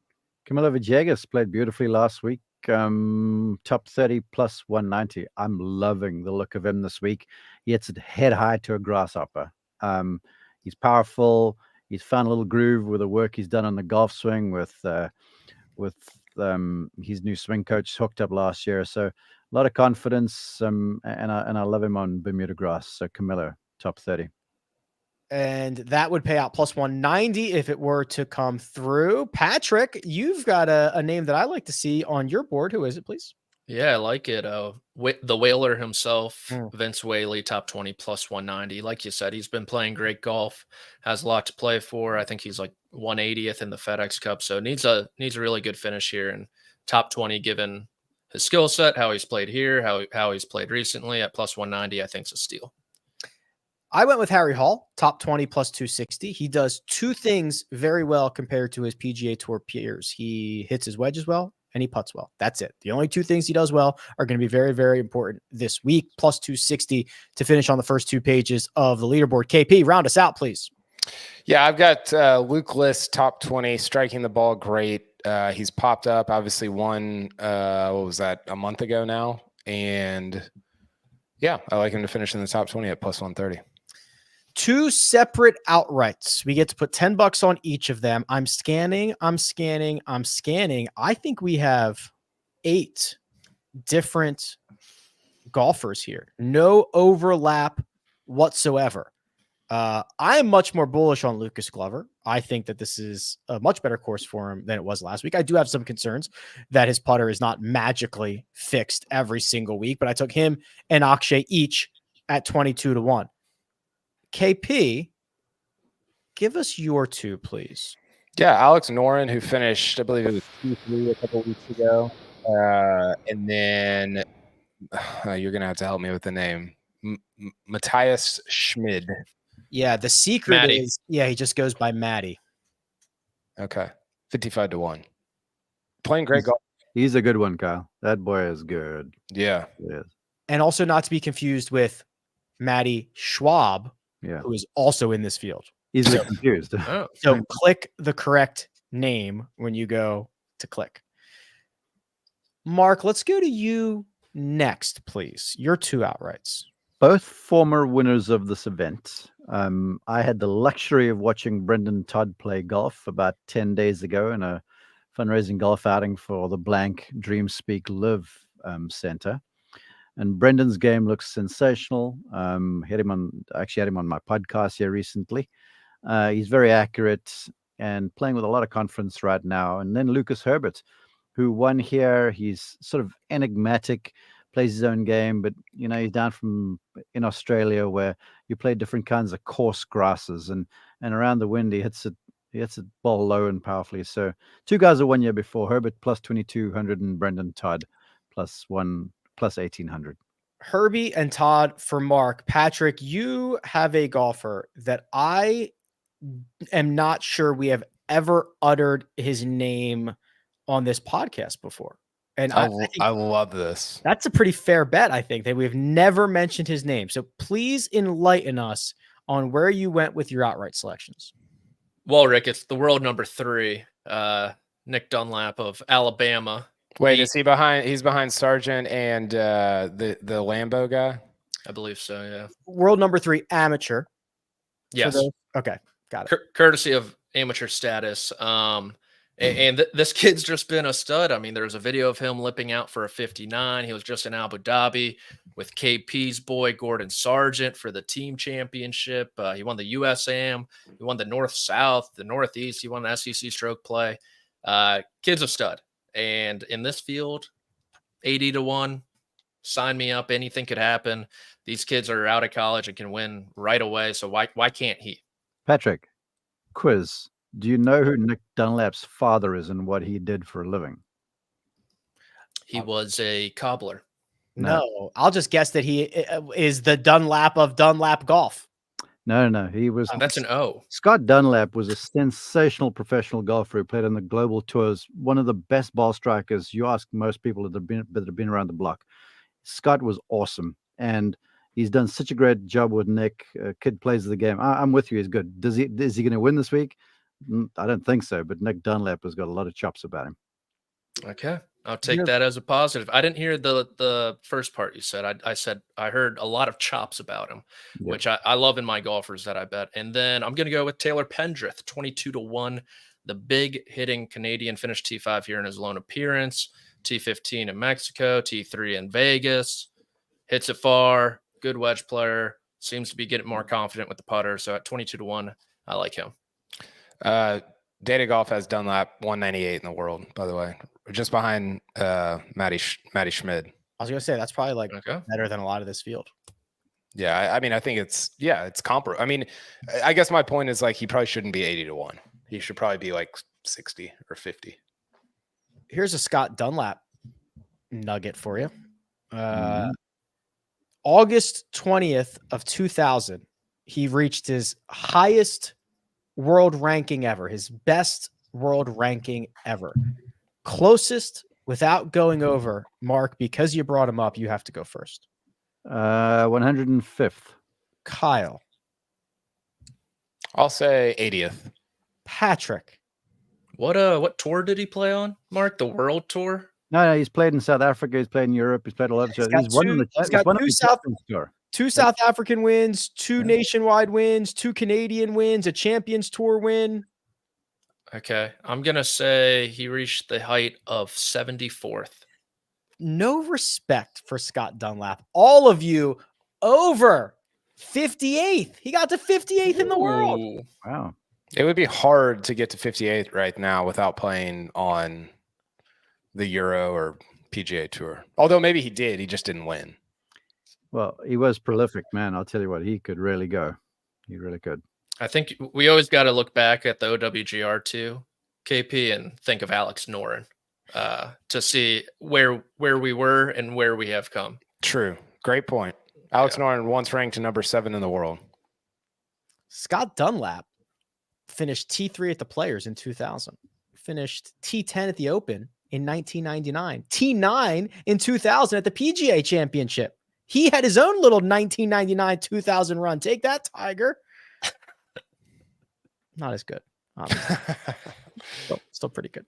Camilo Villegas played beautifully last week. Top 30 plus 190. I'm loving the look of him this week. He hits it head high to a grasshopper. He's powerful. He's found a little groove with the work he's done on the golf swing with his new swing coach hooked up last year. So a lot of confidence. And I love him on Bermuda grass. So Camilo, top 30. And that would pay out plus 190 if it were to come through. Patrick, you've got a name that I like to see on your board. Who is it, please? Yeah, I like it. The Whaler himself, Vince Whaley, top 20 plus 190. Like you said, he's been playing great golf, has a lot to play for. I think he's like 180th in the FedEx Cup, so needs a really good finish here. And top 20, given his skill set, how he's played here, how he's played recently at plus 190, I think is a steal. I went with Harry Hall, top 20 plus 260. He does two things very well compared to his PGA Tour peers. He hits his wedges well, and he putts well. That's it. The only two things he does well are going to be very, very important this week. Plus 260 to finish on the first 2 pages of the leaderboard. KP, round us out, please. Yeah, I've got Luke List, top 20, striking the ball great. He's popped up, obviously won, what was that, a month ago now? And yeah, I like him to finish in the top 20 at plus 130. 2 separate outrights. We get to put $10 on each of them. I'm scanning. I think we have 8 different golfers here. No overlap whatsoever. I am much more bullish on Lucas Glover. I think that this is a much better course for him than it was last week. I do have some concerns that his putter is not magically fixed every single week, but I took him and Akshay each at 22-1. KP, give us your 2, please. Yeah, Alex Noren, who finished, I believe it was Q3 a couple weeks ago. And then you're going to have to help me with the name. Matthias Schmid. Yeah, the secret is, he just goes by Matty. Okay. 55-1. Playing great golf. He's a good one, Kyle. That boy is good. Yeah. Yes. And also not to be confused with Matty Schwab, who is also in this field. Easily confused. So click the correct name when you go to click. Mark, let's go to you next, please. Your 2 outrights. Both former winners of this event. I had the luxury of watching Brendan Todd play golf about 10 days ago in a fundraising golf outing for the Blank Dream Speak Live Center. And Brendan's game looks sensational. Had him on my podcast here recently. He's very accurate and playing with a lot of confidence right now. And then Lucas Herbert, who won here. He's sort of enigmatic, plays his own game, but he's down from in Australia where you play different kinds of coarse grasses and around the wind he hits it ball low and powerfully. So 2 guys are 1 year before, Herbert plus 2,200 and Brendan Todd plus 1,800. Herbie and Todd for Mark. Patrick, you have a golfer that I am not sure we have ever uttered his name on this podcast before. And I love this. That's a pretty fair bet, I think, that we've never mentioned his name. So please enlighten us on where you went with your outright selections. Well, Rick, it's the world number 3, Nick Dunlap of Alabama. Wait, is he behind? He's behind Sargent and the Lambo guy? I believe so, yeah. World number 3, amateur. Yes. Okay, got it. Courtesy of amateur status. And this kid's just been a stud. I mean, there's a video of him lipping out for a 59. He was just in Abu Dhabi with KP's boy, Gordon Sargent, for the team championship. He won the USAM. He won the North-South, the Northeast. He won the SEC stroke play. Kid's a stud. And in this field, 80-1, sign me up. Anything could happen. These kids are out of college and can win right away. So why can't he? Patrick, quiz. Do you know who Nick Dunlap's father is and what he did for a living? He was a cobbler. No, I'll just guess that he is the Dunlap of Dunlap Golf. No. He was. That's an O. Scott Dunlap was a sensational professional golfer who played on the global tours. One of the best ball strikers. You ask most people that have been around the block. Scott was awesome, and he's done such a great job with Nick. Kid plays the game. I'm with you. He's good. Is he going to win this week? I don't think so, but Nick Dunlap has got a lot of chops about him. Okay. I'll take that as a positive. I didn't hear the first part you said. I said I heard a lot of chops about him, which I love in my golfers that I bet. And then I'm going to go with Taylor Pendrith, 22-1, the big hitting Canadian, finished T5 here in his lone appearance, T15 in Mexico, T3 in Vegas, hits it far, good wedge player, seems to be getting more confident with the putter. So at 22-1, I like him. Data Golf has Dunlap 198 in the world, by the way, just behind Matty Schmid. I was gonna say that's probably better than a lot of this field. Yeah, I mean, I think it's comparable. I mean, I guess my point is he probably shouldn't be 80-1. He should probably be 60 or 50. Here's a Scott Dunlap nugget for you. August 20th of 2000, he reached his highest world ranking ever, his best world ranking ever. Closest without going over, Mark, because you brought him up, you have to go first. 105th. Kyle. I'll say 80th. Patrick. What tour did he play on, Mark? The World Tour? No, he's played in South Africa. He's played in Europe. He's played all over. So he's won the Champions Tour. 2 South African wins, 2 nationwide wins, 2 Canadian wins, a Champions Tour win. Okay. I'm going to say he reached the height of 74th. No respect for Scott Dunlap. All of you over 58th. He got to 58th in the world. Ooh. Wow. It would be hard to get to 58 right now without playing on the Euro or PGA Tour. Although maybe he did. He just didn't win. Well, he was prolific, man. I'll tell you what, he could really go. He really could. I think we always got to look back at the OWGR2, KP, and think of Alex Noren to see where we were and where we have come. True. Great point. Alex Noren once ranked to number 7 in the world. Scott Dunlap finished T3 at the Players in 2000. Finished T10 at the Open in 1999. T9 in 2000 at the PGA Championship. He had his own little 1999-2000 run. Take that, Tiger. Not as good. Still pretty good.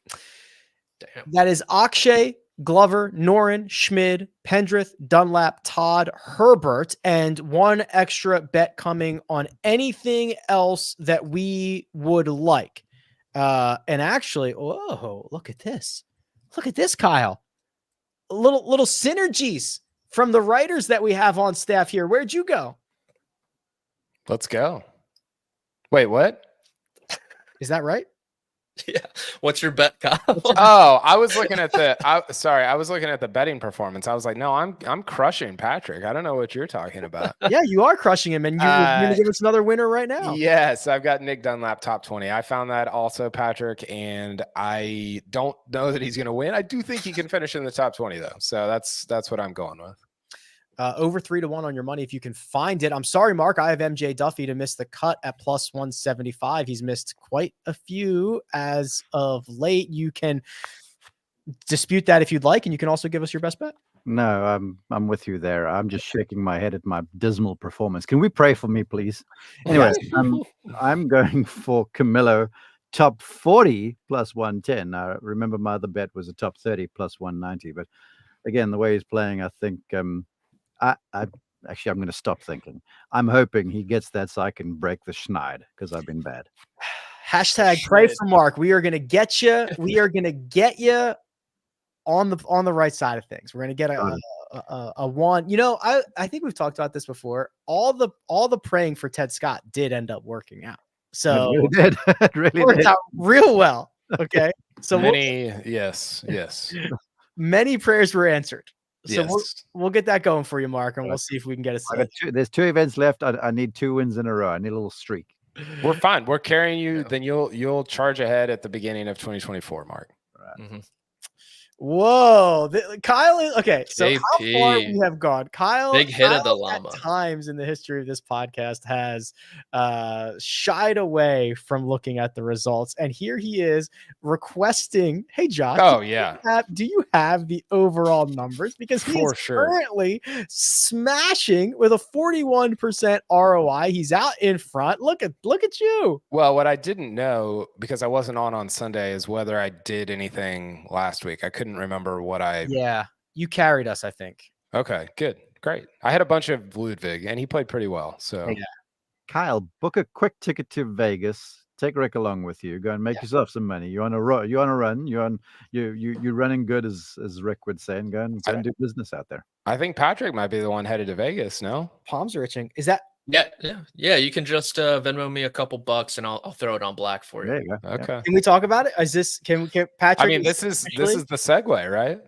Damn. That is Akshay, Glover, Noren, Schmid, Pendrith, Dunlap, Todd, Herbert, and one extra bet coming on anything else that we would like. And actually, oh, look at this. Look at this, Kyle. Little synergies from the writers that we have on staff here. Where'd you go? Let's go. Wait, what? Is that right? Yeah. What's your bet, Kyle? Oh, I was looking at I was looking at the betting performance. I was like, no, I'm crushing Patrick. I don't know what you're talking about. Yeah, you are crushing him, and you're going to give us another winner right now. Yes, I've got Nick Dunlap top 20. I found that also, Patrick, and I don't know that he's going to win. I do think he can finish in the top 20 though. So that's what I'm going with. Over 3-1 on your money if you can find it. I'm sorry, Mark. I have MJ Duffy to miss the cut at plus 175. He's missed quite a few as of late. You can dispute that if you'd like, and you can also give us your best bet. No, I'm with you there. I'm just shaking my head at my dismal performance. Can we pray for me, please? Anyways, I'm going for Camilo top 40 plus 110. Now, remember my other bet was a top 30 plus 190. But again, the way he's playing, I think I'm going to stop thinking. I'm hoping he gets that so I can break the schneid because I've been bad. Hashtag pray for Mark. We are going to get you. We are going to get you on the right side of things. We're going to get a one. You know, I think we've talked about this before. All the praying for Ted Scott did end up working out. So it really did. It really worked did. out real well. Okay. So yes. many prayers were answered. So Yes. we'll get that going for you, Mark, and we'll see if we can get a There's 2 events left. I need 2 wins in a row. I need a little streak. We're fine. We're carrying you. Then you'll charge ahead at the beginning of 2024, Mark. Right. Mm-hmm. Whoa, Kyle is okay. So how JP. far we have gone, Kyle? Big hit of the Kyle llama. At times in the history of this podcast has shied away from looking at the results, and here he is requesting. Hey, Josh. Oh yeah. Do you have the overall numbers? Because he For is sure. currently smashing with a 41% ROI. He's out in front. Look at you. Well, what I didn't know because I wasn't on Sunday is whether I did anything last week. I couldn't remember what I. Yeah, you carried us, I think. Okay, good, great. I had a bunch of Ludwig, and he played pretty well. So Yeah. Kyle, book a quick ticket to Vegas. Take Rick along with you. Go and make yourself some money. You're on a run. You're running good, as Rick would say, and go and do business out there. I think Patrick might be the one headed to Vegas. No. Palms are itching. Is that? Yeah. You can just Venmo me a couple bucks, and I'll throw it on black for you. There you go. Okay. Can we talk about it? Is this? Can Patrick? I mean, this is the segue, right?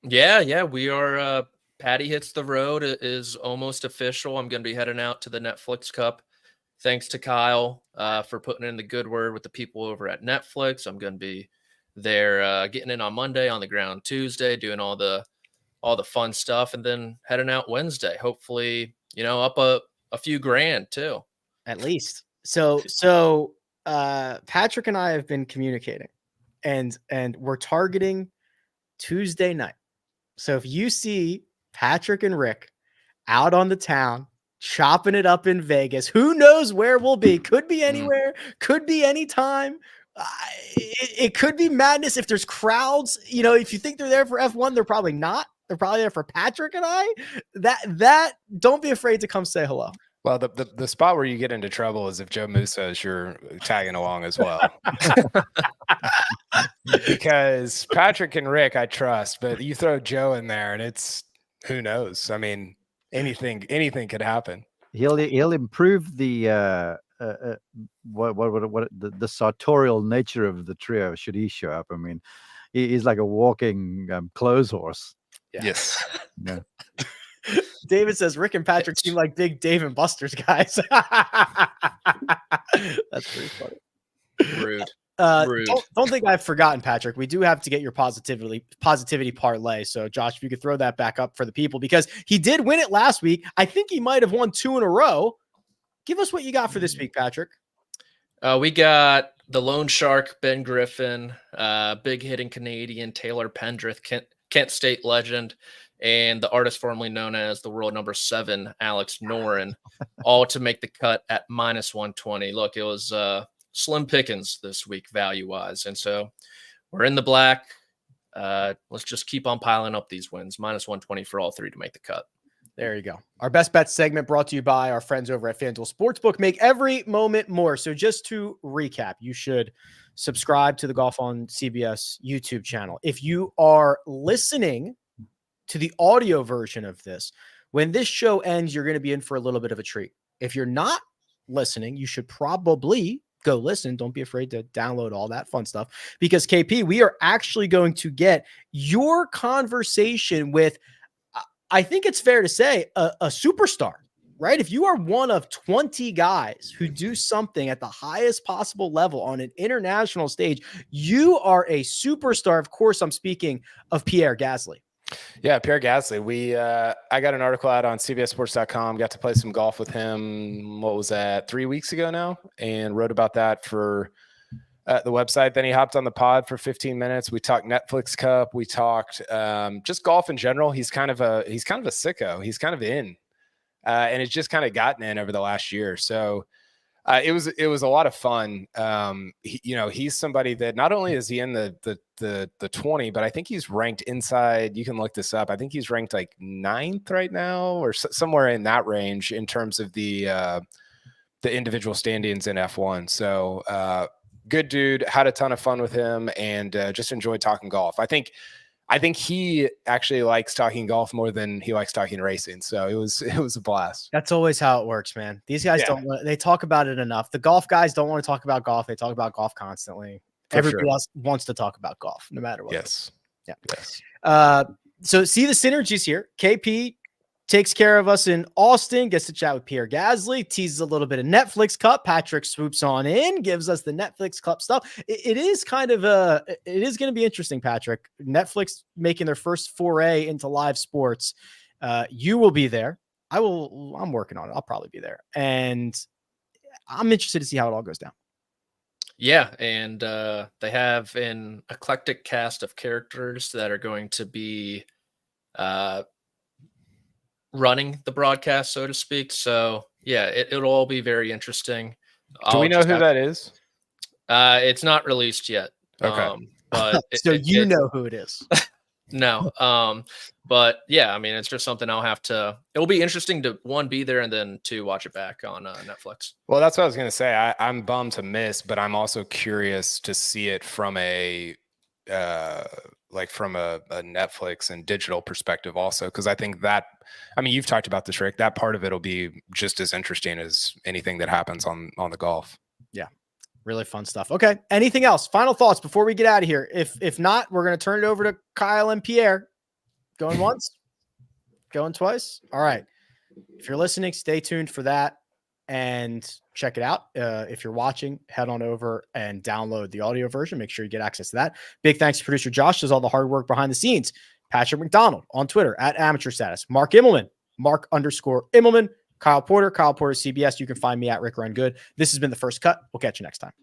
Yeah. We are. Patty Hits the Road is almost official. I'm going to be heading out to the Netflix Cup. Thanks to Kyle for putting in the good word with the people over at Netflix. I'm going to be there getting in on Monday, on the ground Tuesday, doing all the fun stuff, and then heading out Wednesday. Hopefully, up a few grand too. At least. So Patrick and I have been communicating, and we're targeting Tuesday night. So if you see Patrick and Rick out on the town, chopping it up in Vegas, who knows where we'll be? Could be anywhere, could be anytime. It could be madness if there's crowds. You know, if you think they're there for F1, they're probably not. They're probably there for Patrick and I. That don't be afraid to come say hello. Well, the spot where you get into trouble is if Joe Musa is you're tagging along as well. Because Patrick and Rick, I trust, but you throw Joe in there and it's who knows? I mean, anything could happen. He'll improve the the sartorial nature of the trio should he show up. I mean, he's like a walking clothes horse. Yeah. Yes. Yeah. David says Rick and Patrick seem like big Dave and Buster's guys. That's pretty funny. Rude. Rude. Don't think I've forgotten, Patrick. We do have to get your positivity parlay. So, Josh, if you could throw that back up for the people, because he did win it last week. I think he might have won 2 in a row. Give us what you got for this week, Patrick. We got the loan shark, Ben Griffin, big hitting Canadian, Taylor Pendrith, Kent State legend, and the artist formerly known as the world number 7, Alex Noren, all to make the cut at -120. Look, it was slim pickings this week value-wise, and so we're in the black. Let's just keep on piling up these wins. -120 for all 3 to make the cut. There you go. Our best bet segment brought to you by our friends over at FanDuel Sportsbook. Make every moment more. So just to recap, you should subscribe to the Golf on CBS YouTube channel. If you are listening to the audio version of this, when this show ends, you're going to be in for a little bit of a treat. If you're not listening, you should probably go listen. Don't be afraid to download all that fun stuff, because KP, we are actually going to get your conversation with, I think it's fair to say, a superstar, right? If you are one of 20 guys who do something at the highest possible level on an international stage, you are a superstar. Of course, I'm speaking of Pierre Gasly. Yeah, Pierre Gasly. I got an article out on CBSSports.com. Got to play some golf with him. What was that? 3 weeks ago now, and wrote about that for the website. Then he hopped on the pod for 15 minutes. We talked Netflix Cup. We talked just golf in general. He's kind of a sicko. He's kind of in, and it's just kind of gotten in over the last year. So it was a lot of fun. He's somebody that not only is he in the 20, but I think he's ranked inside. You can look this up. I think he's ranked like 9th right now, or somewhere in that range in terms of the individual standings in F1. So good dude. Had a ton of fun with him, and just enjoyed talking golf. I think he actually likes talking golf more than he likes talking racing. So it was a blast. That's always how it works, man. These guys they talk about it enough. The golf guys don't want to talk about golf. They talk about golf constantly. Everybody else wants to talk about golf, no matter what. Yes. Yeah. Yes. So see the synergies here. KP takes care of us in Austin, gets to chat with Pierre Gasly, teases a little bit of Netflix Cup. Patrick swoops on in, gives us the Netflix Cup stuff. It is going to be interesting, Patrick. Netflix making their first foray into live sports. You will be there. I'm working on it. I'll probably be there. And I'm interested to see how it all goes down. Yeah, and they have an eclectic cast of characters that are going to be running the broadcast, so to speak. So yeah, it'll all be very interesting. Do we know who that is? It's not released yet. Okay. But you know who it is. No. But yeah, I mean, it's just something it'll be interesting to 1, be there, and then 2, watch it back on Netflix. Well, that's what I was going to say. I'm bummed to miss, but I'm also curious to see it from a Netflix and digital perspective also. Cause I think you've talked about this, Rick, that part of it'll be just as interesting as anything that happens on the golf. Yeah. Really fun stuff. Okay. Anything else? Final thoughts before we get out of here. If not, we're going to turn it over to Kyle and Pierre. Going once, going twice. All right. If you're listening, stay tuned for that and check it out. If you're watching, head on over and download the audio version. Make sure you get access to that. Big thanks to producer Josh, does all the hard work behind the scenes. Patrick McDonald on Twitter at Amateur Status. Mark Immelman, Mark_Immelman. Kyle Porter CBS. You can find me at Rick Run Good. This has been The First Cut. We'll catch you next time.